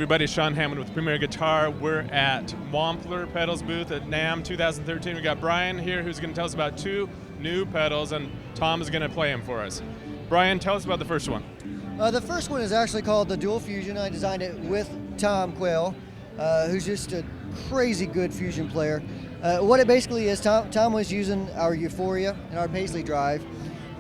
everybody, Sean Hammond with Premier Guitar. We're at Wampler pedals booth at NAMM 2013. We got Brian here who's going to tell us about two new pedals, and Tom is going to play them for us. Brian, tell us about the first one. The first one is actually called the Dual Fusion. I designed it with Tom Quayle, who's just a crazy good fusion player. What it basically is, Tom was using our Euphoria and our Paisley drive,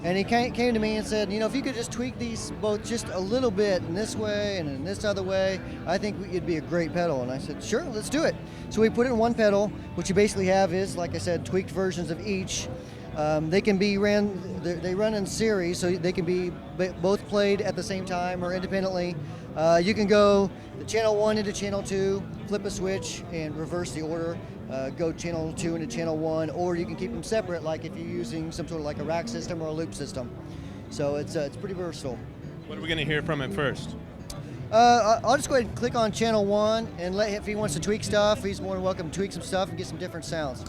and he came to me and said, you know, if you could just tweak these both just a little bit in this way and in this other way, I think it'd be a great pedal. And I said, sure, let's do it. So we put it in one pedal. What you basically have is, like I said, tweaked versions of each. They can be they run in series, so they can be both played at the same time or independently. You can go the channel 1 into channel 2, flip a switch and reverse the order, go channel 2 into channel 1, or you can keep them separate, like if you're using some sort of like a rack system or a loop system. So it's pretty versatile. What are we going to hear from it first? I'll just go ahead and click on channel 1 and let him, if he wants to tweak stuff, he's more than welcome to tweak some stuff and get some different sounds.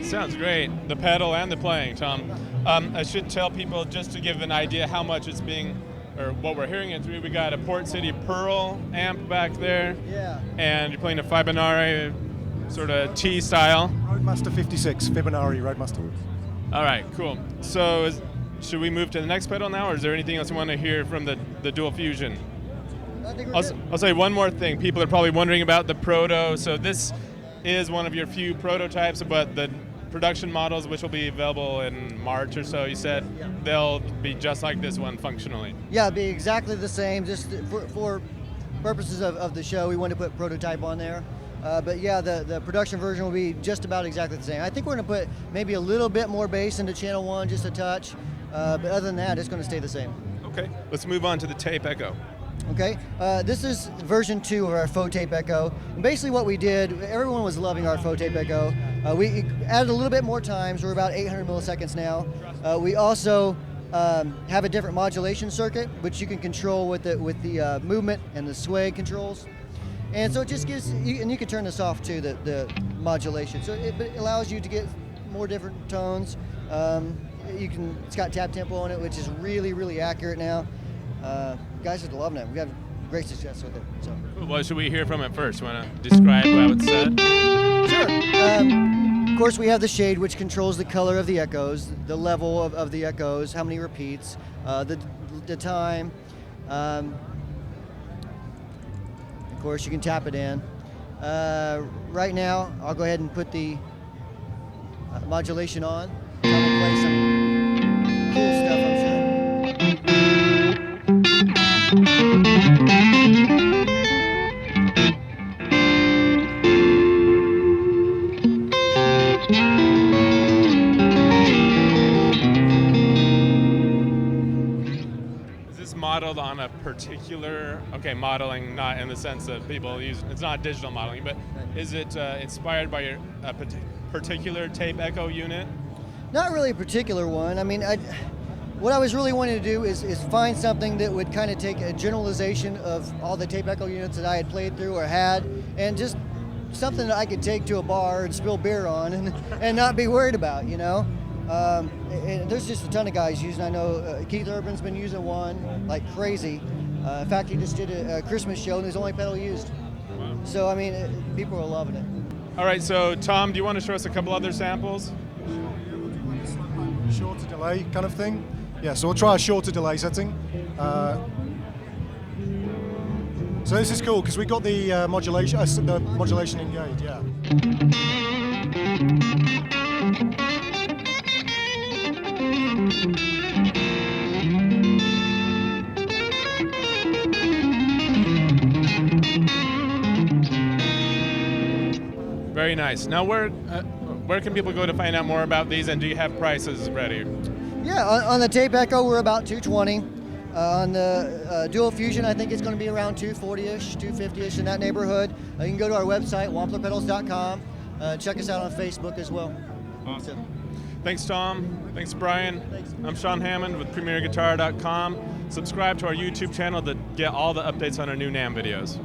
Sounds great, the pedal and the playing, Tom. I should tell people, just to give an idea how much it's being, or what we're hearing it through, we got a Port City Pearl amp back there. Yeah. And you're playing a Fibonacci sort of T style. Roadmaster 56, Fibonacci Roadmaster. All right, cool. So should we move to the next pedal now, or is there anything else you want to hear from the Dual Fusion? I think we're good. I'll say one more thing. People are probably wondering about the Proto. So this is one of your few prototypes, but the production models, which will be available in March or so, you said, they'll be just like this one functionally. Yeah, it'll be exactly the same. Just for purposes of the show, we wanted to put prototype on there. But yeah, the production version will be just about exactly the same. I think we're going to put maybe a little bit more bass into channel 1, just a touch. But other than that, it's going to stay the same. Okay, let's move on to the Tape Echo. Okay, this is version 2 of our faux tape echo. And basically what we did, everyone was loving our faux tape echo. We added a little bit more time, so we're about 800 milliseconds now. We also have a different modulation circuit, which you can control with the movement and the sway controls. And so it just gives, and you can turn this off too, the modulation. So it allows you to get more different tones. It's got tap tempo on it, which is really, really accurate now. Guys are loving it. We've had great success with it. So. What should we hear from it first? Want to describe how it's set? Sure. Of course, we have the shade, which controls the color of the echoes, the level of the echoes, how many repeats, the time. Of course, you can tap it in. Right now, I'll go ahead and put the modulation on. I'm going to play some cool stuff, I'm sure. Is this modeled on a particular, modeling not in the sense that people use, it's not digital modeling, but is it inspired by a particular tape echo unit? Not really a particular one. I mean, what I was really wanting to do is find something that would kind of take a generalization of all the tape echo units that I had played through or had, and just something that I could take to a bar and spill beer on and not be worried about, you know? And there's just a ton of guys using. I know Keith Urban's been using one like crazy. In fact, he just did a Christmas show and it was the only pedal used. Wow. So, I mean, people are loving it. All right, so Tom, do you want to show us a couple other samples? Shorter delay kind of thing. Yeah, so we'll try a shorter delay setting. So this is cool because we got the modulation engaged, yeah. Very nice. Now, where can people go to find out more about these, and do you have prices ready? Yeah, on the Tape Echo, we're about $220. On the Dual Fusion, I think it's going to be around $240-ish, $250-ish, in that neighborhood. You can go to our website, wamplerpedals.com. Check us out on Facebook as well. Awesome. Thanks, Tom. Thanks, Brian. Thanks. I'm Sean Hammond with PremierGuitar.com. Subscribe to our YouTube channel to get all the updates on our new NAMM videos.